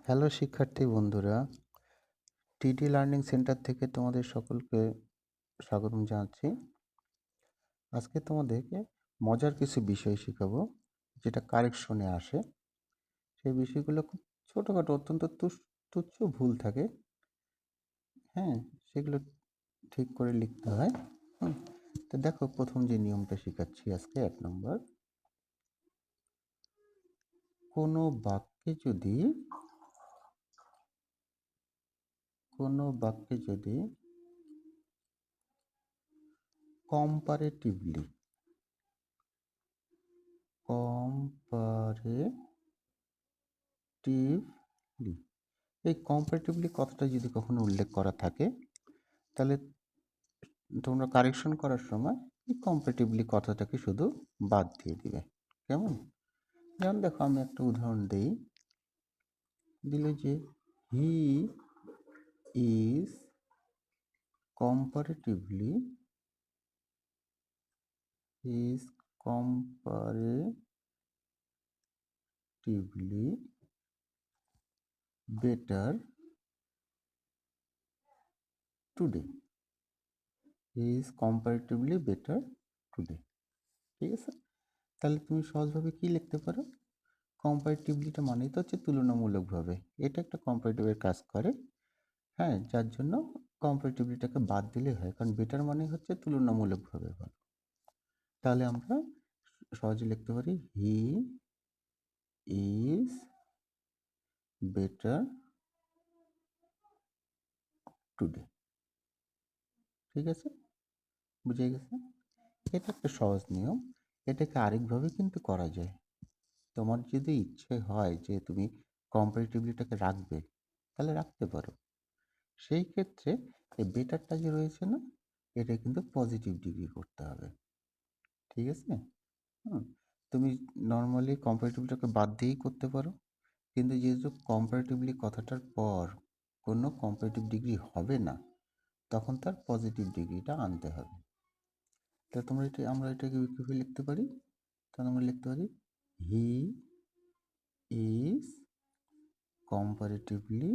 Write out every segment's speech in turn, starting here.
Hello শিক্ষার্থী বন্ধুরা, টিডি লার্নিং সেন্টার থেকে তোমাদের সকলকে স্বাগতম জানাচ্ছি। আজকে তোমাদেরকে মজার কিছু বিষয় শেখাবো যেটা কারেকশনে আসে। সেই বিষয়গুলো খুব ছোটোখাটো অত্যন্ত তুচ্ছ ভুল থাকে, হ্যাঁ, সেগুলো ঠিক করে লিখতে হয়। তো দেখো, প্রথম যে নিয়মটা শেখাচ্ছি আজকে 1 নম্বর, কোনো বাক্যে যদি কম্পারেটিভলি এই কম্পারেটিভলি কথাটা যদি কখনো উল্লেখ করা থাকে, তাহলে তোমরা কারেকশন করার সময় এই কম্পারেটিভলি কথাটাকে শুধু বাদ দিয়ে দিবে। কেমন? যেমন দেখো, আমি একটা উদাহরণ দিই। দিলে যে he is comparatively better today. ঠিক আছে? তাহলে তুমি সহজভাবে কি লিখতে পারো? কম্পারেটিভলিটা মানেই তো হচ্ছে তুলনামূলকভাবে। এটা একটা কম্পারেটিভের কাজ করে, হ্যাঁ, যার জন্য কম্পারেটিভলিটাকে বাদ দিলে হয়, কারণ বেটার মানে হচ্ছে তুলনামূলকভাবে ভালো। তাহলে আমরা সহজে লিখতে পারি হি ইজ বেটার টুডে। ঠিক আছে? বুঝে গেছে? এটা একটা সহজ নিয়ম। এটাকে আরেকভাবে কিন্তু করা যায়। তোমার যদি ইচ্ছে হয় যে তুমি কম্পারেটিভলিটাকে রাখবে, তাহলে রাখতে পারো। সেই ক্ষেত্রে এই বেটারটা যে রয়েছে না, এটা কিন্তু পজিটিভ ডিগ্রি করতে হবে। ঠিক আছে? তুমি নর্মালি কম্পারেটিভলিটাকে বাদ দিয়েই করতে পারো, কিন্তু যেহেতু কম্পারেটিভলি কথাটার পর কোনো কম্পারেটিভ ডিগ্রি হবে না, তখন তার পজিটিভ ডিগ্রিটা আনতে হবে। তাহলে আমরা এটাকে কীভাবে লিখতে পারি? তাহলে আমরা লিখতে পারি হি ইজ কম্পারেটিভলি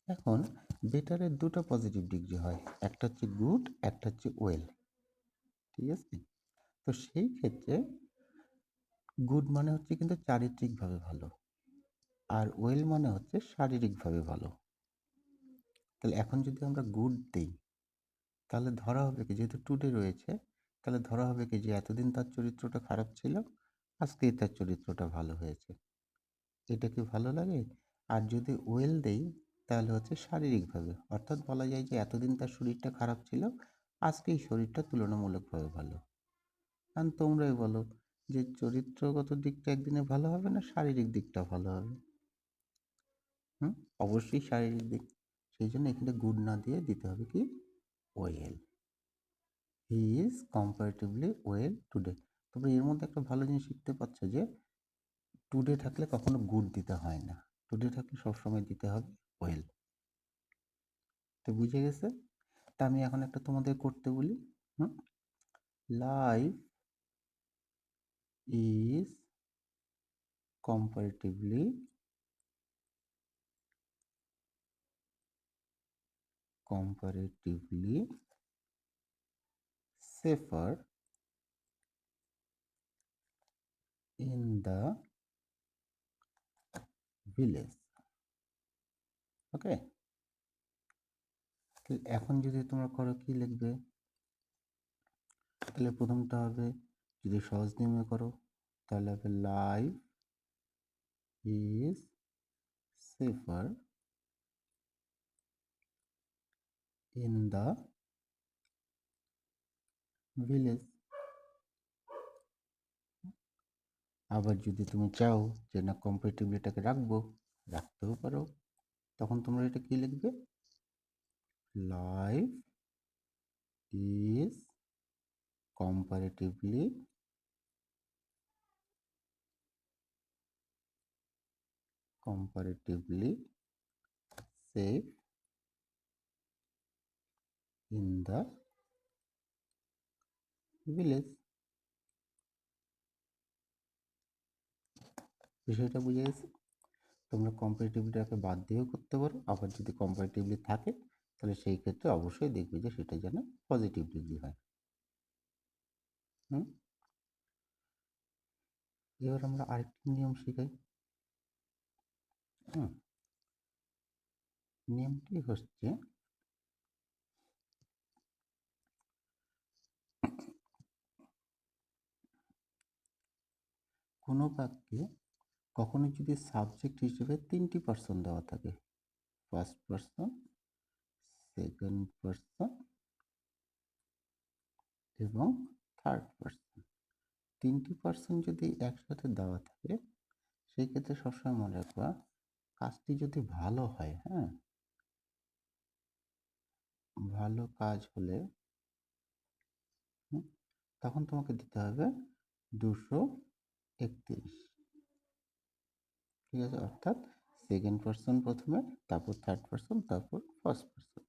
এখন বেটারের দুটো পজিটিভ ডিগ্রি হয়, একটা হচ্ছে গুড, একটা হচ্ছে ওয়েল। ঠিক আছে? তো সেই ক্ষেত্রে গুড মানে হচ্ছে কিন্তু চারিত্রিকভাবে ভালো, আর ওয়েল মানে হচ্ছে শারীরিকভাবে ভালো। তাহলে এখন যদি আমরা গুড দিই, তাহলে ধরা হবে কি, যেহেতু টুডে রয়েছে, তাহলে ধরা হবে কি যে এতদিন তার চরিত্রটা খারাপ ছিল, আজকেই তার চরিত্রটা ভালো হয়েছে। এটা কি ভালো লাগে? আর যদি ওয়েল দেই, তাহলে হচ্ছে শারীরিকভাবে, অর্থাৎ বলা যায় যে এতদিন তার শরীরটা খারাপ ছিল, আজকেই শরীরটা তুলনামূলকভাবে ভালো। কারণ তোমরাই বলো যে চরিত্রগত দিকটা একদিনে ভালো হবে না শারীরিক দিকটা ভালো হবে? অবশ্যই শারীরিক দিক। সেই জন্য এখানে গুড না দিয়ে দিতে হবে কি, well. He is comparatively well today. তবে এর মধ্যে একটা ভালো জিনিস শিখতে পারছো যে টুডে থাকলে কখনো গুড দিতে হয় না, টুডে থাকলে সবসময় দিতে হবে ওয়েল। তো বুঝে গেছে? তা আমি এখন একটা তোমাদের করতে বলি। Life is comparatively safer in the village. ওকে? এখন যদি তোমরা করো, কি লিখবে? তাহলে প্রথমটা হবে, যদি সহজ নিয়মে করো, তাহলে হবে life is safer in the village. আবার যদি তুমি চাও যে না কম্পারেটিভলিটাকে রাখবো, রাখতেও পারো। তখন তোমরা এটা কি লিখবে? Life is comparatively safe in the village. বিষয়টা বুঝে গেছে? তোমরা কম্পারেটিভলিটাকে বাদ দিয়েও করতে পারো, আবার যদি কম্পারেটিভলি থাকে তাহলে সেই ক্ষেত্রে অবশ্যই দেখবে যে সেটা যেন পজিটিভ ডিগ্রি হয়। হুম, এবার আমরা আরেকটি নিয়ম শিখাই। হুম, নিয়মটি হচ্ছে কোনো বাক্যে কখনো যদি সাবজেক্ট হিসেবে 3টি পার্সন দেওয়া থাকে, ফার্স্ট পার্সন, সেকেন্ড পার্সন এবং থার্ড পার্সন, 3টি পার্সন যদি একসাথে দেওয়া থাকে সেই ক্ষেত্রে সবসময় মনে রাখবা কাজটি যদি ভালো হয়, হ্যাঁ, ভালো কাজ হলে তখন তোমাকে দিতে হবে 231। ঠিক আছে, অর্থাৎ সেকেন্ড পার্সন প্রথমে, তারপর থার্ড পার্সন, তারপর ফার্স্ট পার্সন।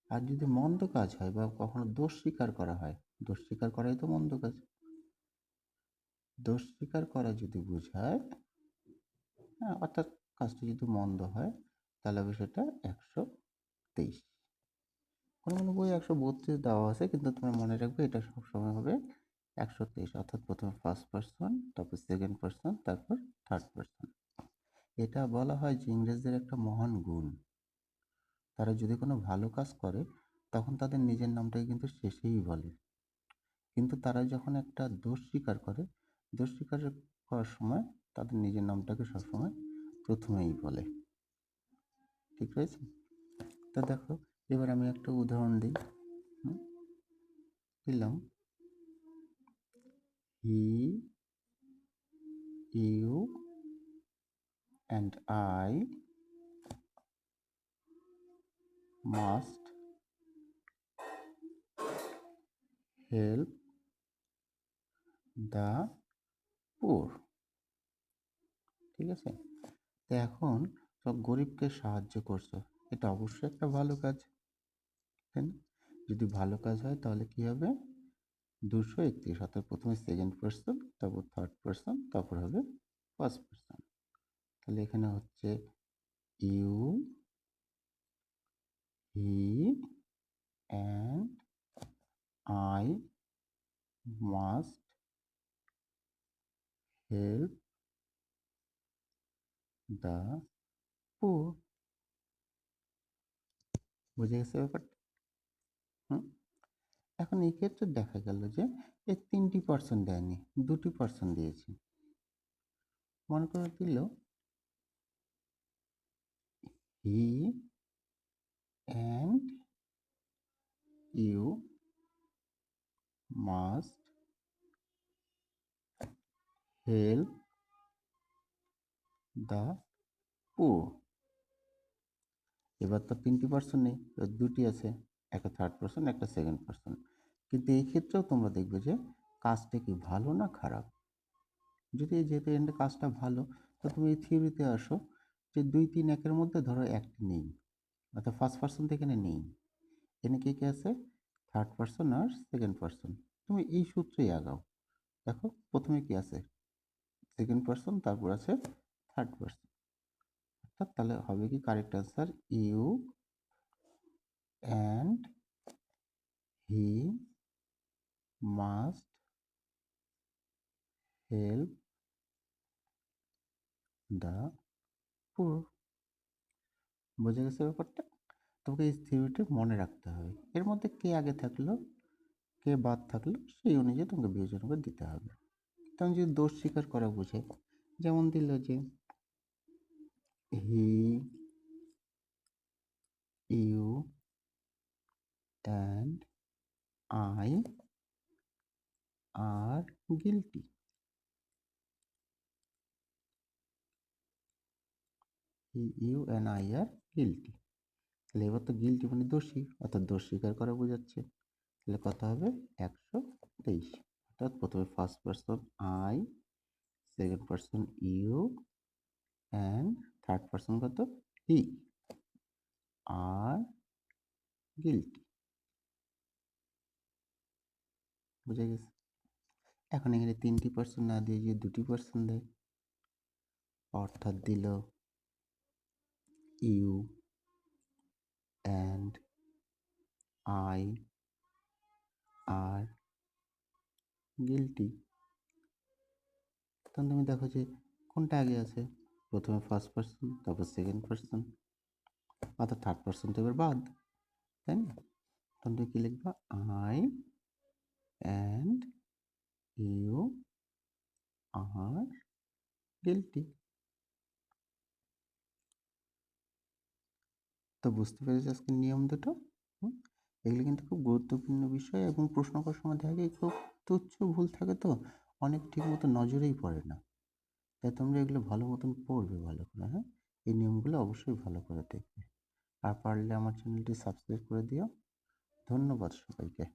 আর যদি মন্দ কাজ হয় বা কখনো দোষ স্বীকার করা হয়, দোষ স্বীকার করাই তো মন্দ কাজ, দোষ স্বীকার করা যদি বোঝায়, হ্যাঁ, অর্থাৎ কাজটি যদি মন্দ হয় তাহলে হবে সেটা 123। কোনো কোনো বই 132 দেওয়া আছে, কিন্তু তোমরা মনে রাখবে এটা সবসময় হবে 123, অর্থাৎ প্রথমে ফার্স্ট পার্সন, তারপর সেকেন্ড পার্সন, তারপর থার্ড পার্সন। এটা বলা হয় যে ইংরেজদের একটা মহান গুণ, তারা যদি কোনো ভালো কাজ করে তখন তাদের নিজের নামটাকে কিন্তু শেষেই বলে, কিন্তু তারা যখন একটা দোষ স্বীকার করে, দোষ স্বীকার করার সময় তাদের নিজের নামটাকে সবসময় প্রথমেই বলে। ঠিক রয়েছে? তো দেখো, এবার আমি একটা উদাহরণ দিই। দিলাম, হি, you and I must help the poor। ঠিক আছে, তো এখন সব গরিবকে সাহায্য করছো, এটা অবশ্যই একটা ভালো কাজ, তাই না? যদি ভালো কাজ হয় তাহলে কি হবে, 231, অর্থাৎ প্রথমে সেকেন্ড পার্সন, তারপর থার্ড পার্সন, তারপর হবে ফার্স্ট পার্সন। তাহলে এখানে হচ্ছে you, he and I must help the poor. বুঝে গেছে ব্যাপারটা? হুম, এখন এই ক্ষেত্রে দেখা গেল যে এই 3টি পার্সন দেয়নি, 2টি পার্সন দিয়েছে। মনে করে দিল he and you must help the poor. এবার তো 3টি পার্সন নেই, এবার 2টি আছে, একটা থার্ড পার্সন, একটা সেকেন্ড পার্সন। কিন্তু এই ক্ষেত্রেও তোমরা দেখবে যে কাজটা কি ভালো না খারাপ। যদি যেহেতু এন্ড কাজটা ভালো, তো তুমি এই থিওরিতে আসো যে 2, 3, 1-এর মধ্যে ধরো একটি নেই, অর্থাৎ ফার্স্ট পার্সন তো এখানে নেই, এখানে কে কে আছে, থার্ড পার্সন আর সেকেন্ড পার্সন। তুমি এই সূত্রেই আগাও। দেখো প্রথমে কি আছে, সেকেন্ড পার্সন, তারপর আছে থার্ড পার্সন, অর্থাৎ তাহলে হবে কি correct answer, you and he must help the poor. বোঝা গেছে ব্যাপারটা? তোমাকে এই থিওরিটা মনে রাখতে হবে, এর মধ্যে কে আগে থাকলো কে বাদ থাকলো সেই অনুযায়ী তোমাকে বিবেচনা করে দিতে হবে। তখন যদি দোষ স্বীকার করা বোঝে, যেমন দিল যে he, you and I are guilty. He, you and I are guilty. তাহলে এবার তো গিলটি মানে দোষী, অর্থাৎ দোষ স্বীকার করা বোঝাচ্ছে। তাহলে কত হবে, 123। অর্থাৎ প্রথমে first person I, second person you and third person কত, হি আর গিলটি। বুঝে গেছে? এখন এখানে 3% না দিয়ে যদি 2% দেয়, অর্থাৎ দিল you and I are guilty. তখন তুমি দেখো যে কোনটা আগে আছে, প্রথমে ফার্স্ট পার্সন, তারপর সেকেন্ড পার্সন, অর্থাৎ থার্ড পার্সন তো এবার বাদ, তাই না? তখন তুমি কি লিখবা? I and you are guilty. তো বুঝতে পেরেছি আজকের নিয়ম দুটো। এগুলো কিন্তু খুব গুরুত্বপূর্ণ বিষয়, এবং প্রশ্ন করার সময় দেখা যায় খুব তুচ্ছ ভুল থাকে, তো অনেক ঠিক মতো নজরেই পড়ে না। তাই তোমরা এগুলো ভালো মতন পড়বে ভালো করে, হ্যাঁ? এই নিয়মগুলো অবশ্যই ভালো করে দেখবে। আর পারলে আমার চ্যানেলটি সাবস্ক্রাইব করে দিও। ধন্যবাদ সবাইকে।